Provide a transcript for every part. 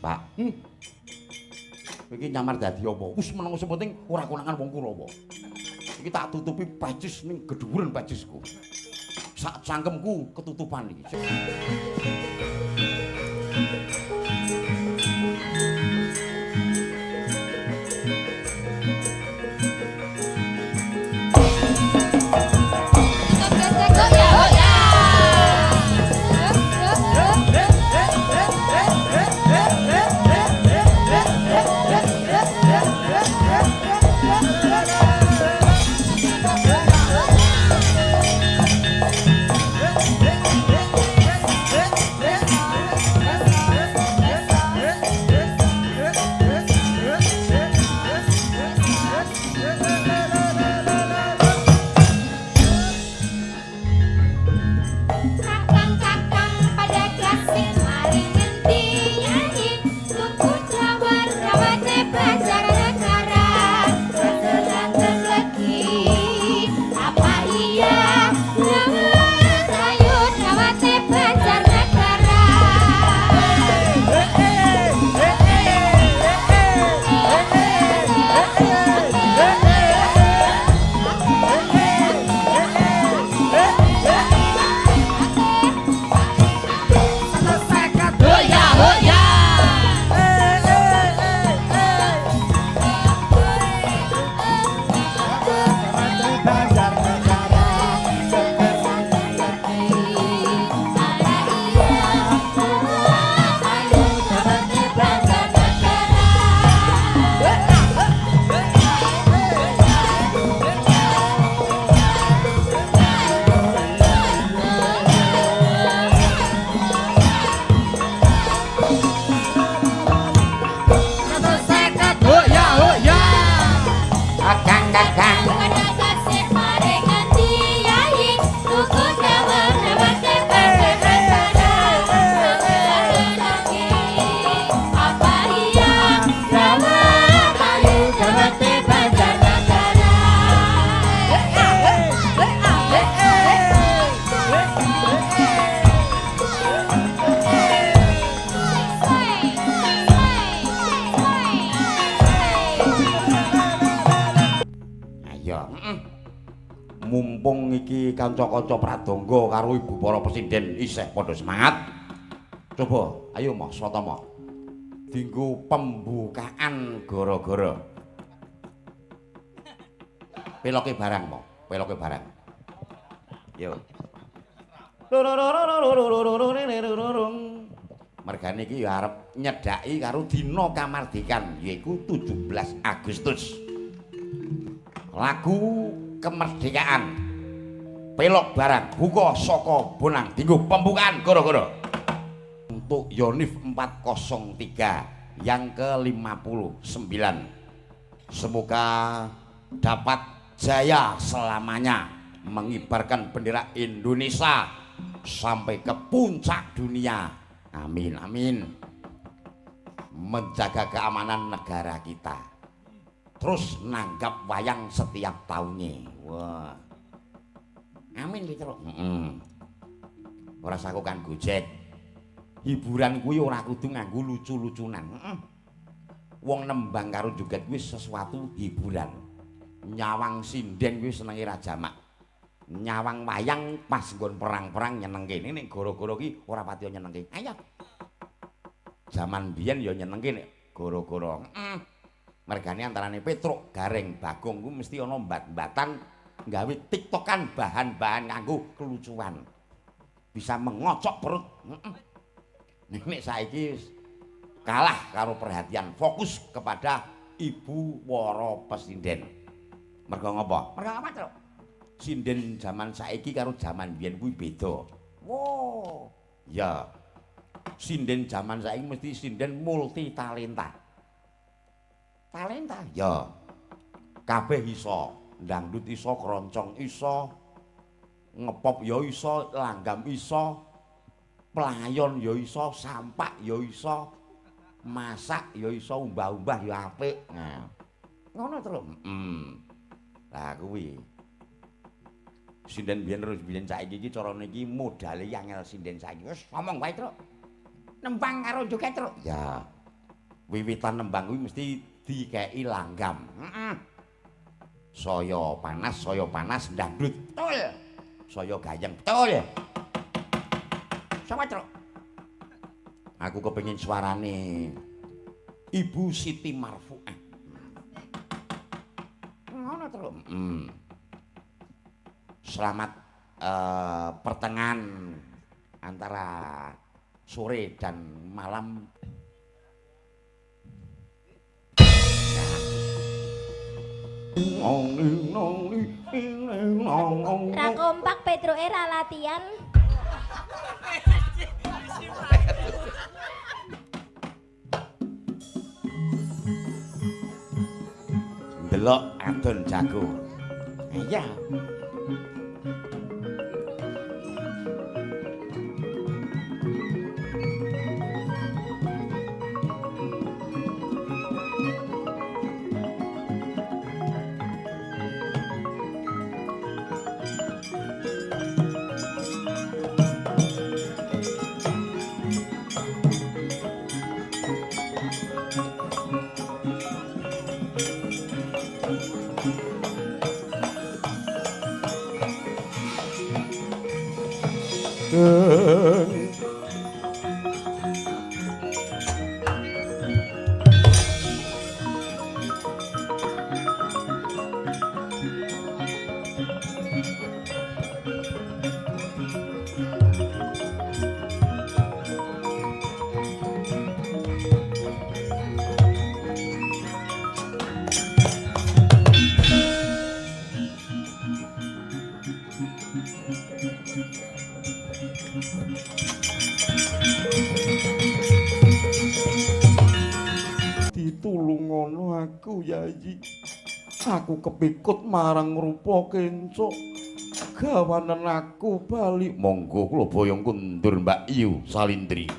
Pak. Iki nyamar dadi apa? Wis meneng sepenting ora konangan wong Kurawa. Iki tak tutupi pacis ning gedhuwuren pacisku. Sak cangkemku ketutupan iki. Mumpung iki kanca-kanca pradangga karo ibu para presiden isih padha semangat. Coba, ayo Mas Watama. Dinggo pembukaan gara-gara. Peloke barang, Mo. Peloke barang. Yo. Mergane iki ya arep nyedhaki karo dina kamardikan yaiku 17 Agustus. Lagu kemerdekaan pelok barang buka saka Bonang dinggo pembukaan gara-gara untuk Yonif 403 yang ke-59. Semoga dapat jaya selamanya mengibarkan bendera Indonesia sampai ke puncak dunia. Amin amin. Menjaga keamanan negara kita. Terus nanggap wayang setiap tahunnya. Wah. Amin gitu loh. Ora sakukan Gojek. Hiburan kuwi ora kudu nganggo lucu-lucunan. Wong nembang karo joget kuwi sesuatu hiburan. Nyawang sinden kuwi senenge ra jamak. Nyawang wayang pas nggon perang-perang nyenengke. Nek gara-gara ki ora pati nyenengke. Ayo. Zaman biyen ya nyenengke nek gara-gara. Mergane antarane Petruk, Gareng, Bagong ku mesti ana mbat-mbatan gawe tiktokan bahan-bahan nganggo kelucuan. Bisa mengocok perut. Nek saiki kalah karo perhatian, fokus kepada Ibu Wara Presiden. Mergo ngopo? Mergo apa, Truk? Sinden zaman saiki karo zaman biyen kuwi beda. Wow. Ya. Sinden zaman saiki mesti sinden multi talenta. Talenta ya kabeh iso, dangdut iso, keroncong iso, ngepop ya iso, langgam iso, pelayon ya iso, sampak ya iso, masak ya iso, umbah-umbah ya apik. Nah, ngono terus. Lah kuwi. Sinden biyen terus biyen saiki iki carane iki modale angel sinden saiki. Wis ngomong wae, Truk. Nempang karo joget, Truk. Ya. wiwitan nembang kuwi mesti dikeki langgam. Saya panas ndangdut. Betul. Saya gayeng. Betul. Sapa, Truk? Aku kepengin suarane Ibu Siti Marfuah. Ngono, Truk. Selamat pertengahan antara sore dan malam. Ra kompak Petroke ra latihan. Delok adon jago. Iya. Ditulungono aku, Yayi. Aku kepikut marang rupa kencok. Gawanen aku bali. Monggo kula boyong kundur Mbak Yu Salindri.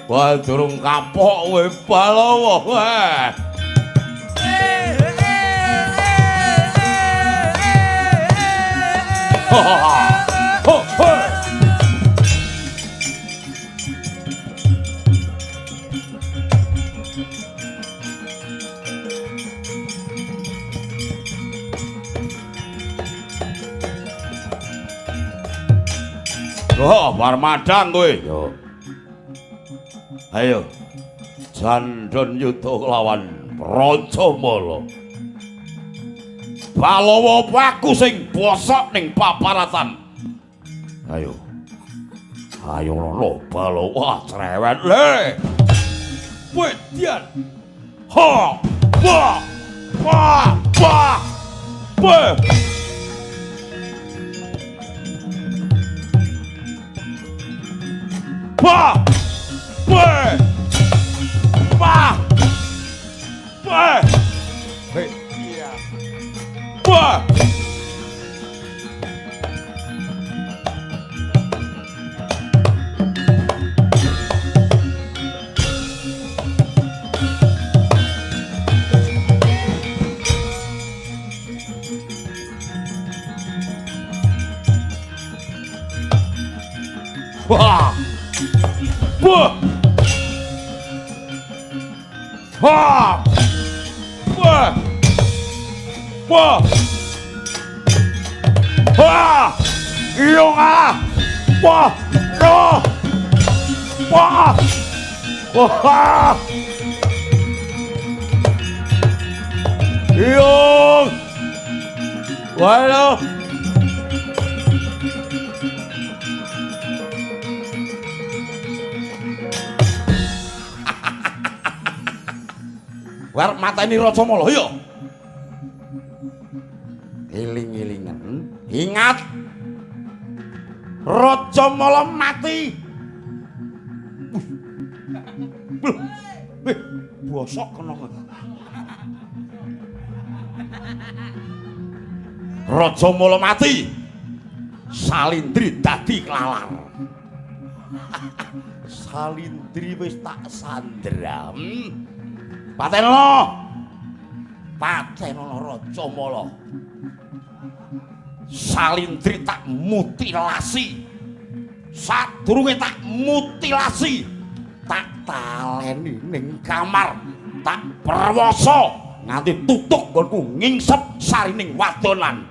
Wah, durung kapok kowe Balawa. Wah. Oh, Parmadang kowe. Yo. Ayo. Jandon yuda lawan Brancamala. Balawa aku sing bosok ning paparatan. Ayo. Ayo lo Balawa cerewet le. Wedian. Ha! Wah! Wah! Wah! Wah! Wah! Wah! Wah! Wah! Hei, iya. Wah! Wah! Wah! Wah! Wah! Wah! Wah! Iyo kalah! Wah! No! Wah! Wah! Iyo! Waduh! War mateni Racamala ya. Eling-elingan. Ingat. Raja Mala mati. Bosok kena. Raja Mala mati. Salindri dadi klalar. Salindri wis tak sandra. Patenono. Patenono Raja Mala. Salindri tak mutilasi. Sadurunge tak mutilasi, tak taleni ning kamar, tak perwasa nganti tutuk nggonku ngingsep sarining wadonan.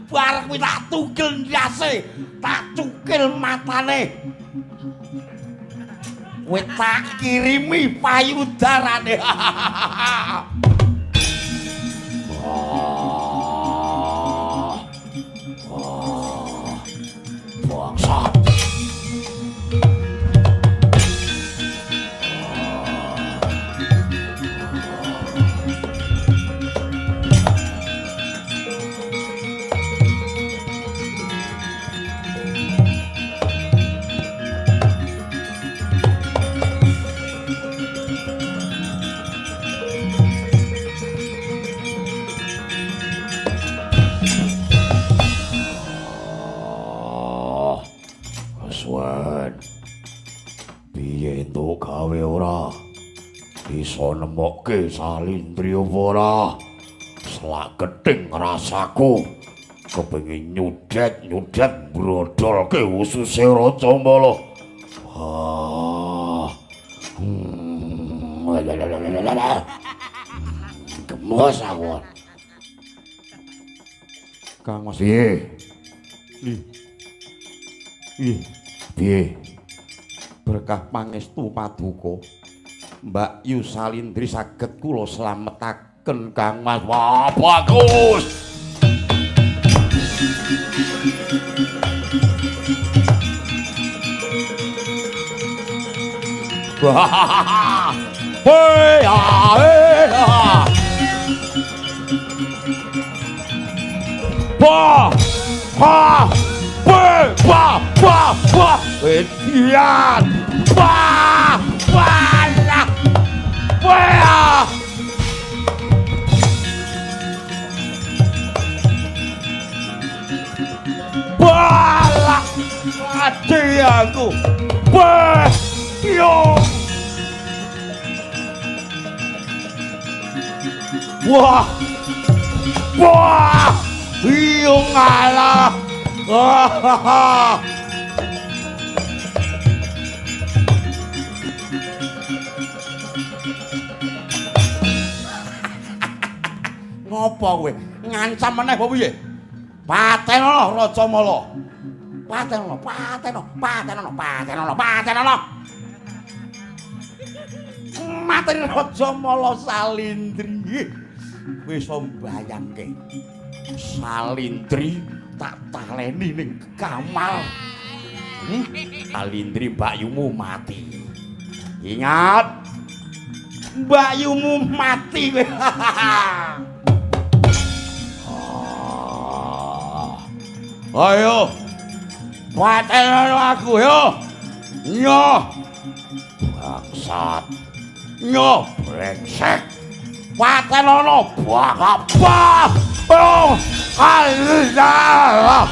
Bareng kuwi tak tugel ndase, tak cukil matane. Kowe tak kirimi payudarane. Bangsat. Piye entuk gawe ora iso nemokke Salindri apa ora? Selak gething rasaku kepengin nyudet brodolke ususe Raja Mala. Gemes aku. Kang Mas. Piye? Piye? Berkah pangestu paduka Mbak Yu Salindri saged kula slametaken Kang Mas. Wah, bagus. Hei, Edian. Bala mati aku. Wah. Iyo ngalah. Ngopo kowe? Ngancam meneh apa piye? Patenono Raja Mala. Patenono. Materi Raja Mala Salindri. Wis mbayangke. Salindri tak taleni ning kamar. Salindri mbakyumu mati. Ingat, mbakyumu mati kowe. Ayo. Patenono aku yo. Nyo. Bangsat. Nyo brengsek. Patenono bakapa. Oh, Allah.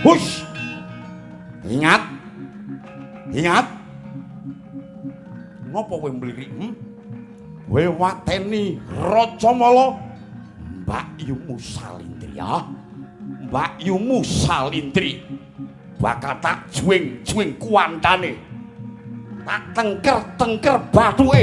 Hush! Ingat! Ingat! Ngopo kowe mlirik? Kowe wateni Racamala Mbak Yumu Salindri ya. Mbak Yumu Salindri bakal tak juing-juing kuantane. Tak tengker-tengker bathuke.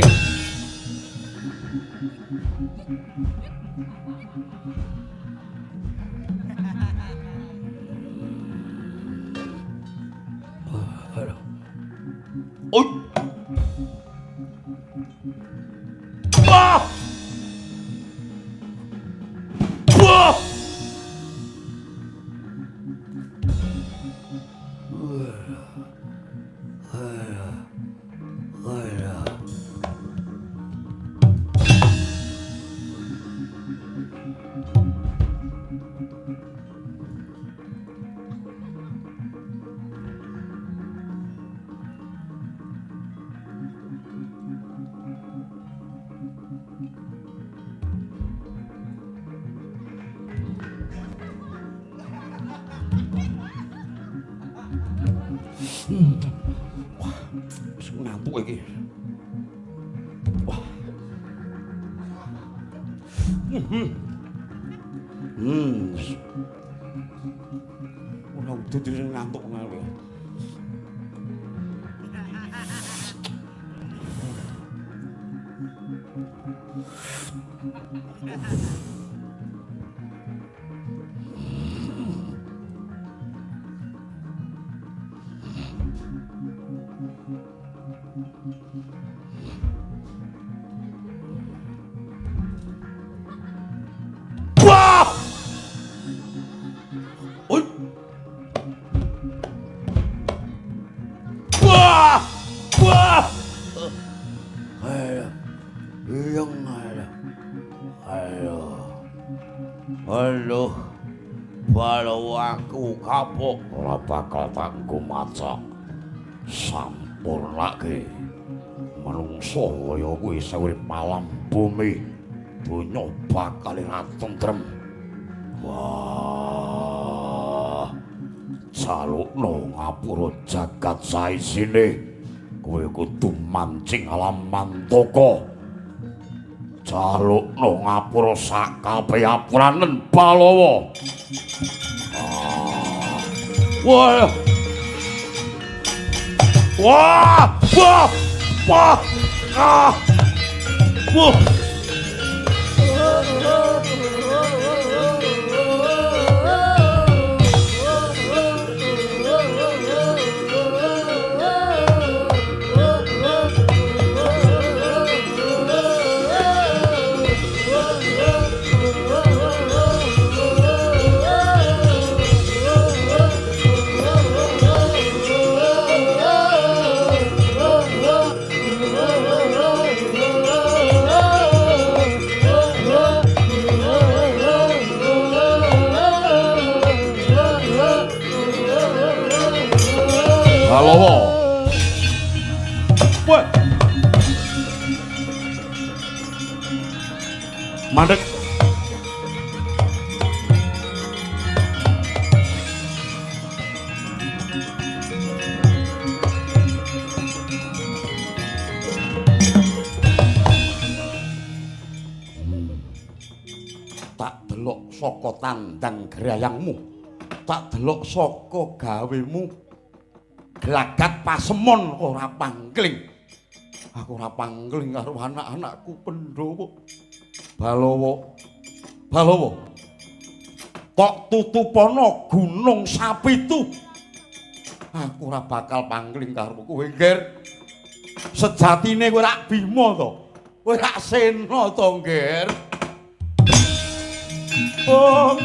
Oi. Wah! Wah! Wah, wis ngantuk iki. Wah. Ora udah dhewe ngantuk ngene. Wah! Oi. Wah! Wah! Ayo. Iyang ayo. Ayo. Halo. Walau aku kapok ora bakal tanggo maca. Sampurnake. Manungsa kaya kuwi saurip malam bumi. Donya bakal tentrem. Wah. Jalukno ngapura jagat saisine. Kowe kudu mancing alam mantaka. Jalukno ngapura sakabeh apuranen Balawa. Wah. Wah! Wah! Wah! Ah! Wah! Balawa. Wah. Mandek. Tak delok saka tandang grayangmu. Tak delok saka gawemu. Glagat pasemon ora pangling. Aku ora pangling karo anak-anakku Pandhawa. Balawa. Balawa. Tok tutupana Gunung Sapitu. Aku ora bakal pangling karo kowe, Nger. Sejatine kowe rak Bima to. Kowe rak Sena to, Ngger. Oh.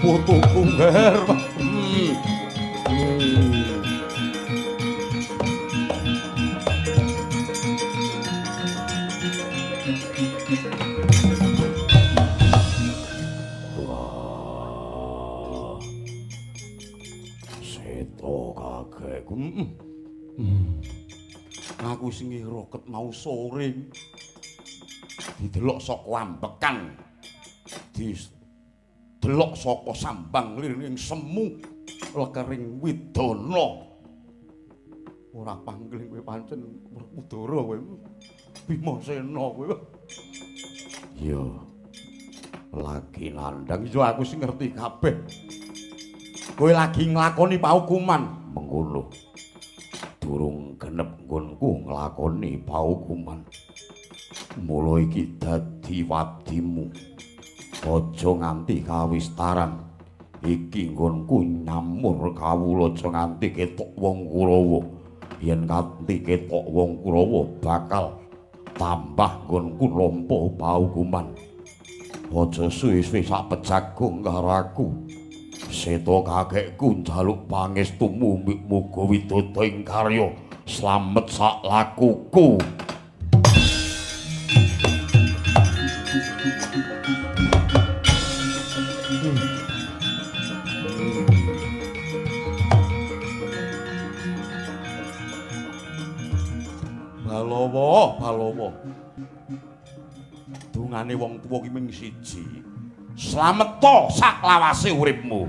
Putuku Ngger. Aku sing ngira mau sore didelok saka ambekan didelok saka sambang liring semu lekering widana ora panggil kowe pancen Werkudara kowe Bimasena kowe iya lagi nandhang yo aku sing ngerti kabeh kowe lagi nglakoni paukuman mengkono durung genep nggonku nglakoni paukuman. Mula iki dadi wadimu. Aja nganti kawistaran. Iki nggonku nyamur kawula aja nganti ketok wong Kurawa. Yen kanthi ketok wong Kurawa bakal tambah nggonku nampa paukuman. Aja suwe-suwe sak pejagung karo aku. Seto kakekku njaluk pangestumu muga widodha ing karya slamet sak lakuku. Balawa. Dungane wong tuwa ki mung siji. Slameta sak lawase uripmu.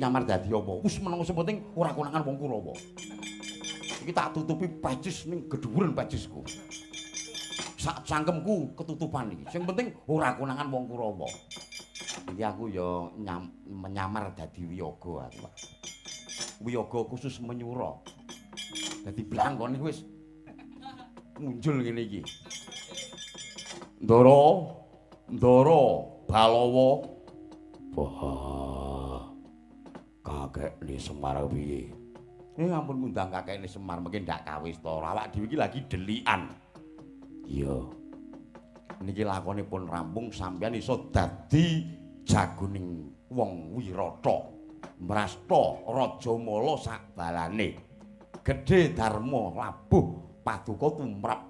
Nyamar dadi apa? Wis meneng sing penting ora konangan wong Kurawa. Iki tak tutupi pacis ning gedhuwuren pacisku. Sak cangkemku ketutupan iki. Sing penting ora konangan wong Kurawa. Iki aku ya menyamar dadi wiyaga aku. Wiyaga khusus menyura. Dadi blangkone wis munjul ngene iki. Ndara Balawa. Kakekne Semar piye? Ampun ngundang kakekne Semar mungkin ndak kawis to. Awak dhewe iki lagi delikan. Iya. Niki lakone pun rampung sampeyan iso dadi jagoning wong Wirata. Mrasta Rajamala sak balane. Gedhe Darma labuh paduka tumrap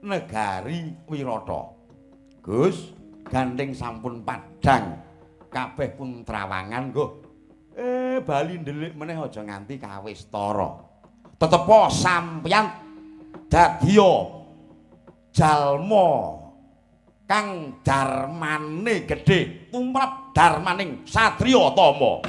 negari Wirata. Gus, gandeng sampun padhang. Kabeh pun trawangan nggo. Bali ndelik meneh aja nganti kawistara. Tetepa sampeyan dadya jalma kang darmane gedhe tumrap darmaning satriya tama.